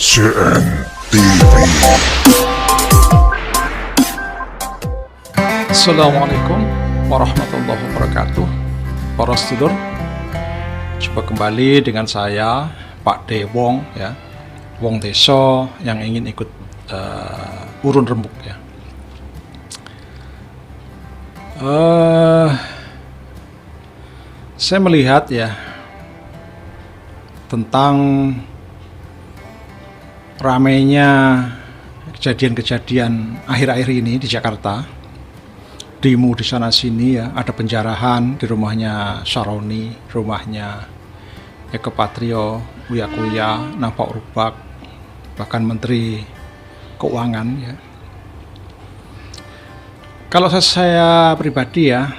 CNTV. Assalamualaikum warahmatullahi wabarakatuh. Para sedulur, jumpa kembali dengan saya Pak D. Wong, ya, Wong Deso yang ingin ikut urun rembuk, ya. Saya melihat, ya, tentang ramainya kejadian-kejadian akhir-akhir ini di Jakarta, demo di sana sini, ya, ada penjarahan di rumahnya Saroni, rumahnya Eko Patrio, Uya Kuya, Nampak Rubak, bahkan Menteri Keuangan, ya. Kalau saya pribadi, ya,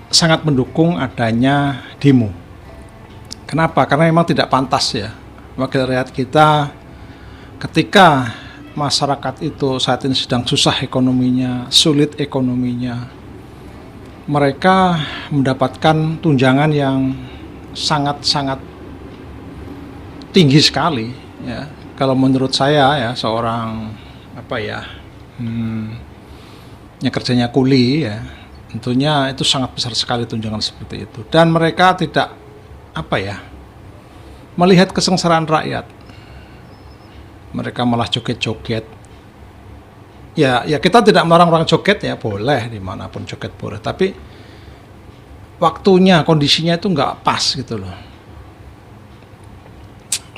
sangat mendukung adanya demo. Kenapa? Karena memang tidak pantas, ya, wakil rakyat kita ketika masyarakat itu saat ini sedang susah ekonominya, sulit ekonominya, mereka mendapatkan tunjangan yang sangat-sangat tinggi sekali, ya. Kalau menurut saya, ya, seorang yang kerjanya kuli, ya, tentunya itu sangat besar sekali tunjangan seperti itu, dan mereka tidak melihat kesengsaraan rakyat. Mereka malah joget-joget. Ya kita tidak melarang orang joget, ya, boleh, dimanapun joget boleh. Tapi waktunya, kondisinya itu nggak pas gitu loh.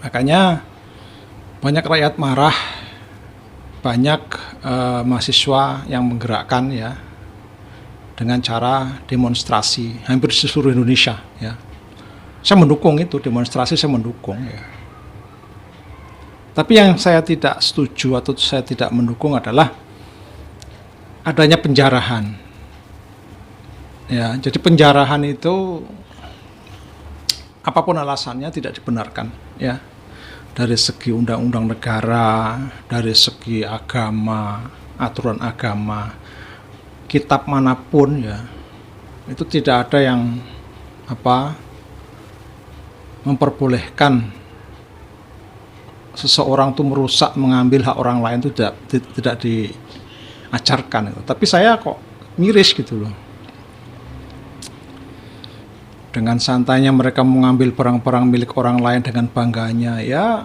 Makanya banyak rakyat marah, banyak mahasiswa yang menggerakkan, ya, dengan cara demonstrasi hampir di seluruh Indonesia, ya. Saya mendukung itu, demonstrasi saya mendukung, ya. Tapi yang saya tidak setuju atau saya tidak mendukung adalah adanya penjarahan. Ya, jadi penjarahan itu apapun alasannya tidak dibenarkan, ya. Dari segi undang-undang negara, dari segi agama, aturan agama, kitab manapun, ya, itu tidak ada yang memperbolehkan seseorang itu merusak, mengambil hak orang lain, itu tidak diajarkan. Tapi saya kok miris gitu loh. Dengan santainya mereka mengambil barang-barang milik orang lain dengan bangganya, ya.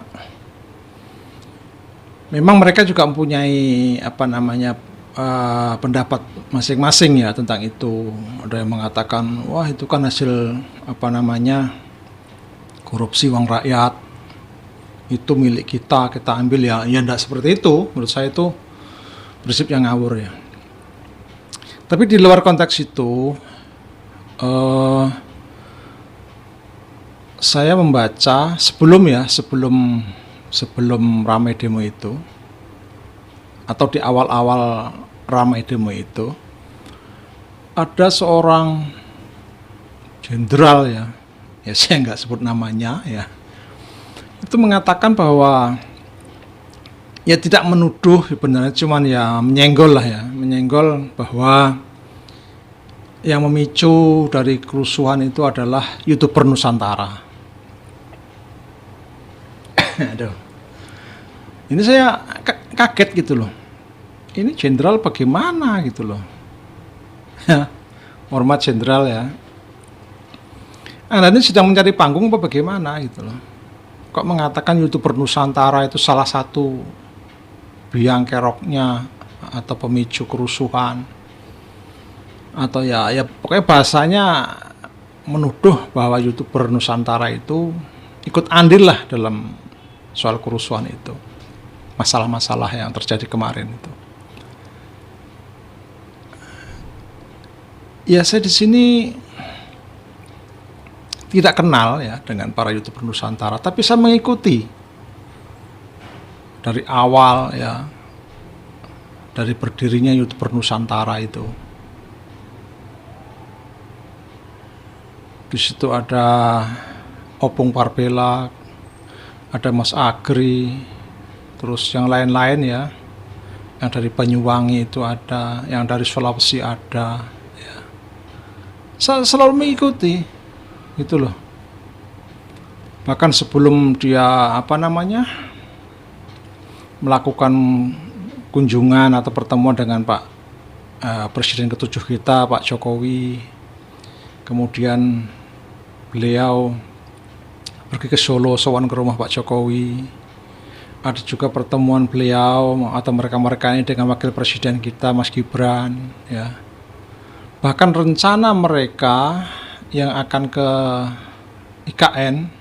Memang mereka juga mempunyai pendapat masing-masing, ya, tentang itu. Ada yang mengatakan, wah, itu kan hasil korupsi uang rakyat, itu milik kita ambil, ya. Ya enggak seperti itu. Menurut saya itu prinsip yang ngawur, ya. Tapi di luar konteks itu, saya membaca sebelum ramai demo itu, atau di awal-awal ramai demo itu, ada seorang jenderal, ya saya nggak sebut namanya, ya, itu mengatakan bahwa, ya, tidak menuduh sebenarnya, cuman ya menyenggol bahwa yang memicu dari kerusuhan itu adalah YouTuber Nusantara. Aduh, ini saya kaget gitu loh. Ini jenderal bagaimana gitu loh. Hormat jenderal, ya. Anda ini sedang mencari panggung apa bagaimana gitu loh. Kok mengatakan YouTuber Nusantara itu salah satu biang keroknya atau pemicu kerusuhan, atau ya pokoknya bahasanya menuduh bahwa YouTuber Nusantara itu ikut andil lah dalam soal kerusuhan itu, masalah-masalah yang terjadi kemarin itu. Ya, saya di sini tidak kenal, ya, dengan para YouTuber Nusantara, tapi saya mengikuti dari awal, ya, dari berdirinya YouTuber Nusantara itu. Di situ ada Opung Parbela, ada Mas Agri, terus yang lain-lain, ya, yang dari Banyuwangi itu ada, yang dari Sulawesi ada, ya. Saya selalu mengikuti gitu loh. Bahkan sebelum dia melakukan kunjungan atau pertemuan dengan Pak Presiden ke-7 kita, Pak Jokowi, kemudian beliau pergi ke Solo, sowan ke rumah Pak Jokowi. Ada juga pertemuan beliau atau mereka-mereka ini dengan Wakil Presiden kita, Mas Gibran, ya. Bahkan rencana mereka yang akan ke IKN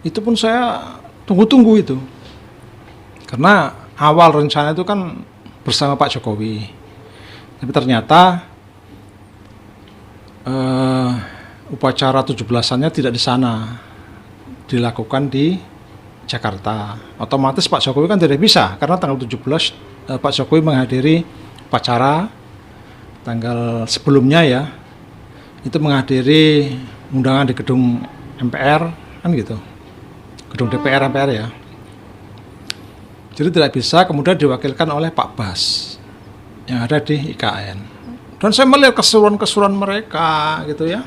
itu pun saya tunggu-tunggu itu. Karena awal rencana itu kan bersama Pak Jokowi. Tapi ternyata upacara 17-annya tidak di sana, dilakukan di Jakarta. Otomatis Pak Jokowi kan tidak bisa, karena tanggal 17 Pak Jokowi menghadiri upacara. Tanggal sebelumnya ya, itu menghadiri undangan di gedung MPR, kan gitu, gedung DPR MPR ya. Jadi tidak bisa kemudian diwakilkan oleh Pak Bas yang ada di IKN. Dan saya melihat keseruan-keseruan mereka gitu ya,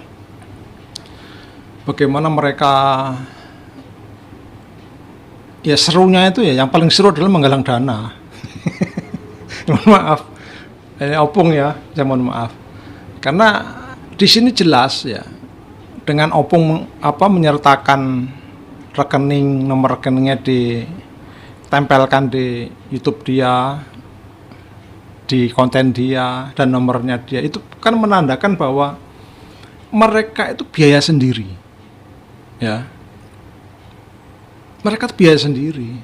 bagaimana mereka, ya serunya itu ya, yang paling seru adalah menggalang dana. Mohon maaf, ini opung ya, saya mohon maaf. Karena di sini jelas ya, dengan opung menyertakan rekening, nomor rekeningnya ditempelkan di YouTube dia, di konten dia, dan nomornya dia, itu kan menandakan bahwa mereka itu biaya sendiri, ya. Mereka itu biaya sendiri.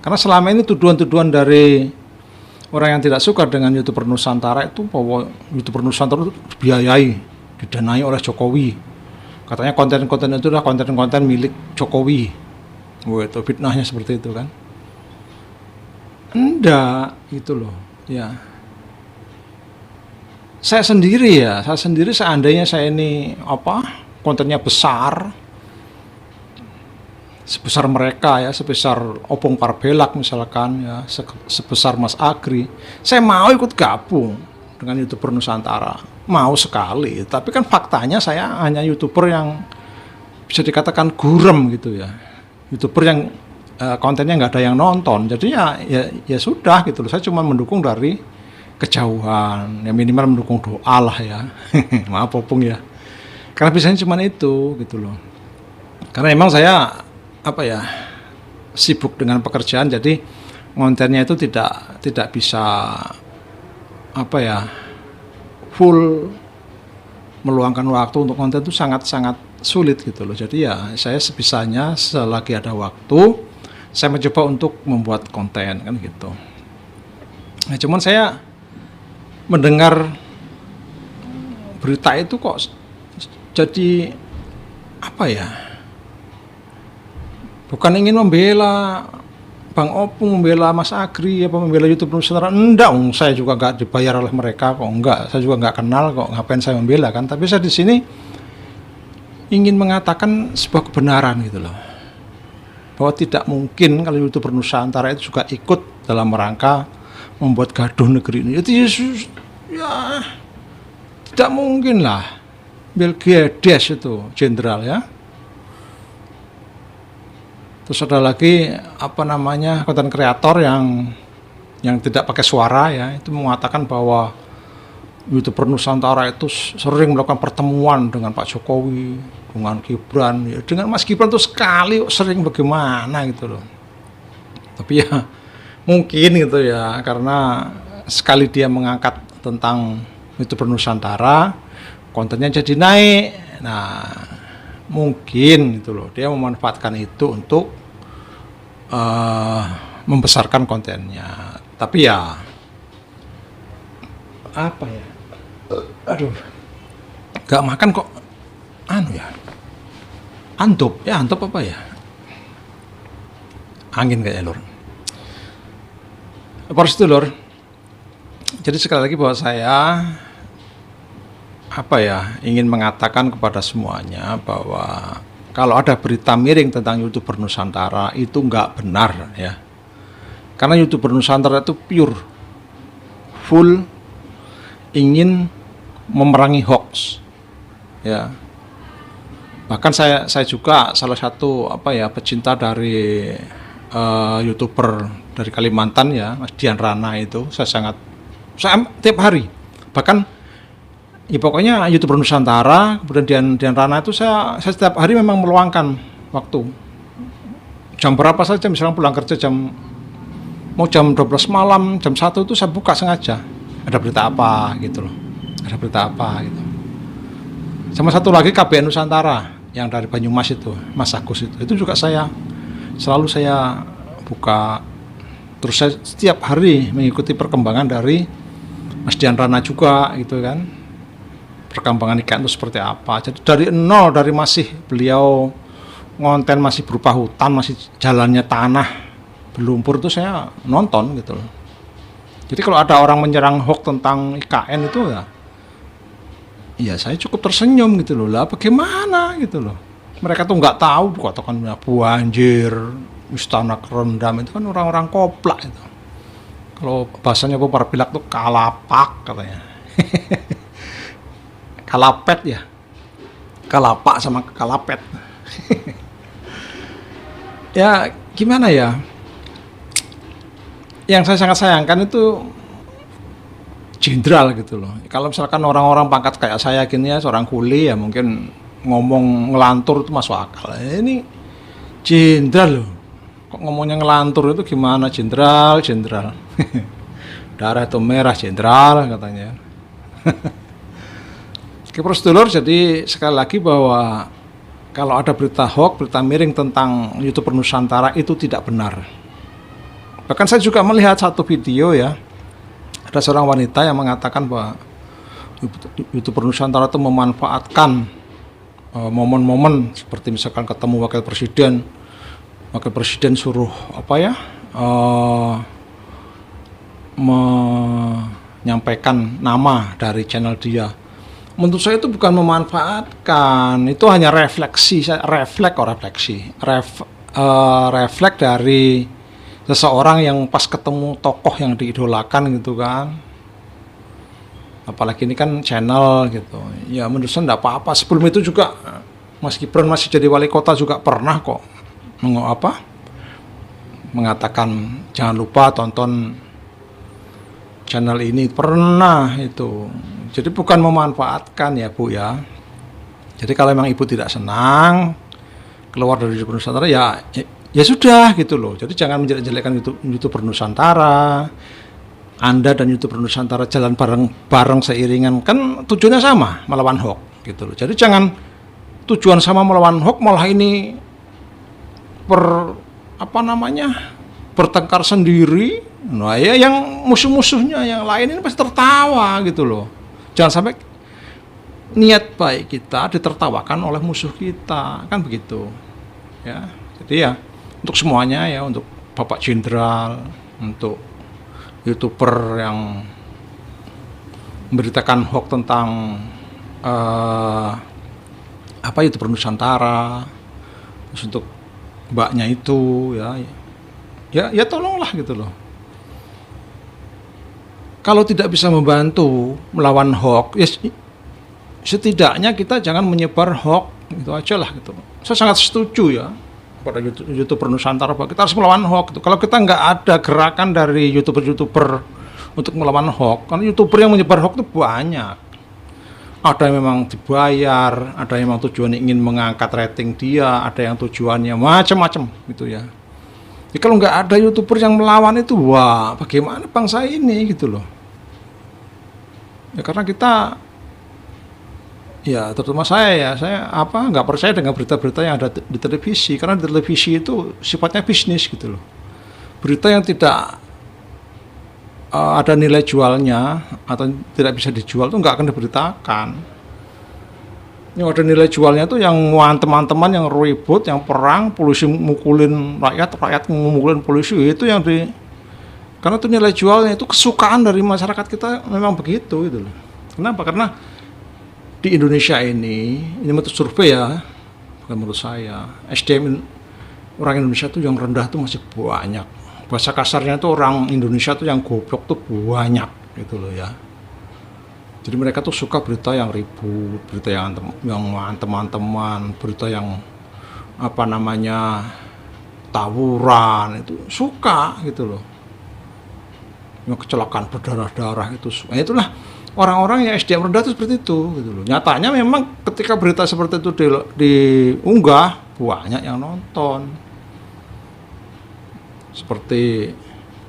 Karena selama ini tuduhan-tuduhan dari orang yang tidak suka dengan YouTuber Nusantara itu bahwa YouTuber Nusantara itu dibiayai, didanai oleh Jokowi. Katanya konten-konten itu adalah konten-konten milik Jokowi. Wah, itu fitnahnya seperti itu kan. Enggak, gitu loh. Ya. Saya sendiri seandainya saya ini kontennya besar, sebesar mereka ya, sebesar Opung Parbelak misalkan ya, sebesar Mas Agri, saya mau ikut gabung dengan YouTuber Nusantara, mau sekali. Tapi kan faktanya saya hanya YouTuber yang bisa dikatakan gurem gitu ya, YouTuber yang kontennya nggak ada yang nonton. Jadi ya sudah gitu loh, saya cuma mendukung dari kejauhan, ya minimal mendukung doa lah ya. Maaf Opung ya, karena biasanya cuma itu gitu loh. Karena emang saya sibuk dengan pekerjaan, jadi kontennya itu tidak bisa full meluangkan waktu untuk konten, itu sangat-sangat sulit gitu loh. Jadi ya saya sebisanya selagi ada waktu saya mencoba untuk membuat konten kan gitu. Nah, cuman saya mendengar berita itu kok jadi bukan ingin membela Bang Opung, membela Mas Agri, membela YouTube Nusantara. Enggak, saya juga nggak dibayar oleh mereka kok. Enggak, saya juga nggak kenal kok. Ngapain saya membela kan? Tapi saya di sini ingin mengatakan sebuah kebenaran gitu loh, bahwa tidak mungkin kalau YouTuber Nusantara itu juga ikut dalam rangka membuat gaduh negeri ini. Itu ya tidak mungkin lah. Bill Gates itu jenderal ya. Terus ada lagi konten kreator yang tidak pakai suara ya, itu mengatakan bahwa YouTuber Nusantara itu sering melakukan pertemuan dengan Pak Jokowi, dengan Gibran ya, dengan Mas Gibran tuh sekali sering bagaimana gitu loh. Tapi ya mungkin gitu ya, karena sekali dia mengangkat tentang YouTuber Nusantara, kontennya jadi naik. Nah, mungkin gitu loh, dia memanfaatkan itu untuk membesarkan kontennya. Tapi ya gak makan kok antop angin kayaknya lur. Terus itu lur, jadi sekali lagi bahwa saya ingin mengatakan kepada semuanya bahwa kalau ada berita miring tentang YouTuber Nusantara itu nggak benar ya. Karena YouTuber Nusantara itu pure, full ingin memerangi hoax ya. Bahkan saya juga salah satu pecinta dari YouTuber dari Kalimantan ya, Mas Dian Rana itu. Saya tiap hari. Bahkan ya pokoknya YouTuber Nusantara, kemudian Dian Rana itu saya setiap hari memang meluangkan waktu. Jam berapa saja, misalnya pulang kerja mau jam 12 malam, jam 1 itu saya buka sengaja. Ada berita apa gitu loh. Ada berita apa gitu. Sama satu lagi KBN Nusantara yang dari Banyumas itu, Mas Agus itu juga selalu saya buka. Terus saya setiap hari mengikuti perkembangan dari Mas Dian Rana juga gitu kan. Perkembangan ikan itu seperti apa. Jadi dari nol, dari masih beliau ngonten masih berupa hutan, masih jalannya tanah, berlumpur, itu saya nonton gitu loh. Jadi kalau ada orang menyerang hoax tentang IKN itu ya saya cukup tersenyum gitu loh. Lah bagaimana gitu loh. Mereka tuh nggak tahu katakan banjir, istana kerendam, itu kan orang-orang koplak itu. Kalau bahasanya Bapak Bilak tuh kalapak katanya. Kalapet ya. Kalapak sama kalapet. Ya gimana ya, yang saya sangat sayangkan itu jenderal gitu loh. Kalau misalkan orang-orang pangkat kayak saya gini ya, seorang kuli ya mungkin ngomong ngelantur itu masuk akal. Ini jenderal loh, kok ngomongnya ngelantur itu gimana? Jenderal darah itu merah jenderal katanya. Oke prosedulur, jadi sekali lagi bahwa kalau ada berita hoax, berita miring tentang YouTuber Nusantara itu tidak benar. Bahkan saya juga melihat satu video ya, ada seorang wanita yang mengatakan bahwa YouTuber Nusantara itu memanfaatkan momen-momen seperti misalkan ketemu wakil presiden suruh menyampaikan nama dari channel dia. Menurut saya itu bukan memanfaatkan, itu hanya refleks dari seseorang yang pas ketemu tokoh yang diidolakan gitu kan. Apalagi ini kan channel gitu. Ya menurut saya enggak apa-apa. Sebelum itu juga Mas Gibran masih jadi wali kota juga pernah kok mengatakan jangan lupa tonton channel ini, pernah itu. Jadi bukan memanfaatkan ya Bu ya. Jadi kalau memang Ibu tidak senang keluar dari YouTuber Nusantara ya sudah gitu loh. Jadi jangan menjelek-jelekan YouTuber Nusantara. Anda dan YouTuber Nusantara jalan bareng seiringan, kan tujuannya sama, melawan hoax gitu loh. Jadi jangan tujuan sama melawan hoax malah ini bertengkar sendiri. Nah ya yang musuh-musuhnya yang lain ini pasti tertawa gitu loh. Jangan sampai niat baik kita ditertawakan oleh musuh kita, kan begitu ya. Jadi ya untuk semuanya ya, untuk Bapak Jenderal, untuk YouTuber yang memberitakan hoax tentang YouTuber Nusantara, terus untuk mbaknya itu ya tolonglah gitu loh. Kalau tidak bisa membantu melawan hoax, ya setidaknya kita jangan menyebar hoax, itu aja lah gitu. Saya sangat setuju ya pada YouTuber Nusantara bahwa kita harus melawan hoax. Gitu. Kalau kita nggak ada gerakan dari YouTuber untuk melawan hoax, karena YouTuber yang menyebar hoax itu banyak. Ada yang memang dibayar, ada yang memang tujuannya ingin mengangkat rating dia, ada yang tujuannya macam-macam gitu ya. Jadi kalau nggak ada YouTuber yang melawan itu, wah bagaimana bangsa ini gitu loh. Ya karena kita, ya terutama saya nggak percaya dengan berita-berita yang ada di televisi, karena di televisi itu sifatnya bisnis gitu loh. Berita yang tidak ada nilai jualnya atau tidak bisa dijual itu nggak akan diberitakan. Yang ada nilai jualnya itu yang teman-teman yang ribut, yang perang, polisi mukulin rakyat mukulin polisi, itu yang karena itu nilai jualnya, itu kesukaan dari masyarakat kita memang begitu gitu loh. Kenapa? Karena di Indonesia ini menurut survei ya, bukan menurut saya, SDM orang Indonesia tuh yang rendah tuh masih banyak. Bahasa kasarnya tuh orang Indonesia tuh yang goblok tuh banyak gitu loh ya. Jadi mereka tuh suka berita yang ribut, berita yang teman-teman, berita yang apa namanya tawuran, itu suka gitu loh. Yang kecelakaan berdarah-darah itu suka. Nah, itulah orang-orang yang SDM rendah itu seperti itu gitu loh. Nyatanya memang ketika berita seperti itu diunggah, banyak yang nonton. Seperti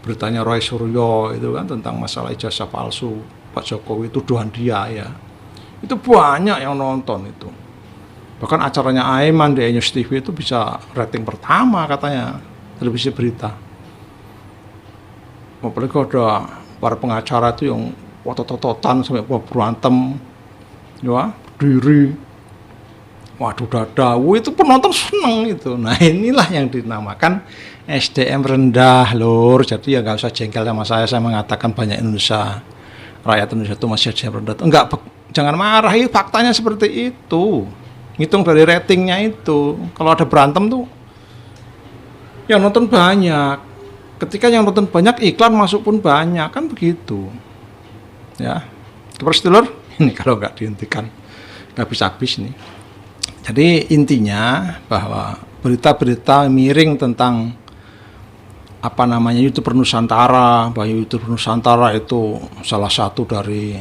beritanya Roy Suryo itu kan tentang masalah ijazah palsu Pak Jokowi, tuduhan dia ya, itu banyak yang nonton itu. Bahkan acaranya Aiman di News TV itu bisa rating pertama katanya, televisi berita. Apalagi ada para pengacara itu yang otot-ototan sampai berantem ya, diri, waduh dada, itu penonton seneng itu. Nah inilah yang dinamakan SDM rendah lur. Jadi ya nggak usah jengkel sama saya mengatakan banyak rakyat Indonesia itu masih SDM rendah. Enggak, jangan marah, itu faktanya seperti itu. Ngitung dari ratingnya itu, kalau ada berantem tuh yang nonton banyak. Ketika yang nonton banyak, iklan masuk pun banyak, kan begitu ya. Terus dulur, ini kalau nggak dihentikan nggak habis-habis nih. Jadi intinya bahwa berita-berita miring tentang apa namanya YouTuber Nusantara, bahwa YouTuber Nusantara itu salah satu dari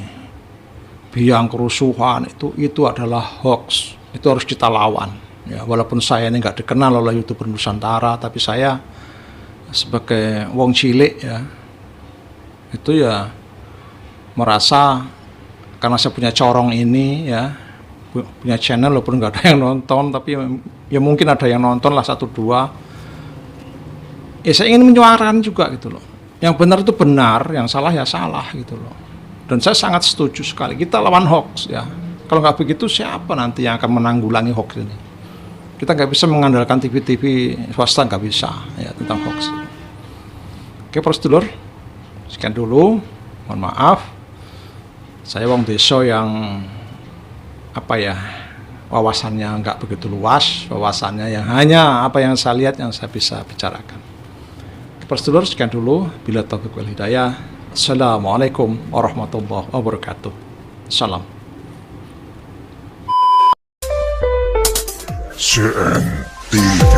biang kerusuhan, itu adalah hoax. Itu harus kita lawan ya. Walaupun saya ini nggak dikenal oleh YouTuber Nusantara, tapi saya sebagai wong cilik ya, itu ya merasa karena saya punya corong ini ya, punya channel walaupun nggak ada yang nonton, tapi ya mungkin ada yang nonton lah, 1-2. Ya saya ingin menyuarakan juga gitu loh. Yang benar itu benar, yang salah ya salah gitu loh. Dan saya sangat setuju sekali, kita lawan hoax ya. Kalau nggak begitu siapa nanti yang akan menanggulangi hoax ini? Kita nggak bisa mengandalkan TV-TV swasta, nggak bisa ya tentang hoax. Oke prosedulur, sekian dulu. Mohon maaf, saya wong desa yang apa ya, wawasannya nggak begitu luas, wawasannya yang hanya apa yang saya lihat yang saya bisa bicarakan. Prosedulur, sekian dulu. Bila taufiq wal hidayah. Assalamualaikum warahmatullahi wabarakatuh. Salam. CNTV.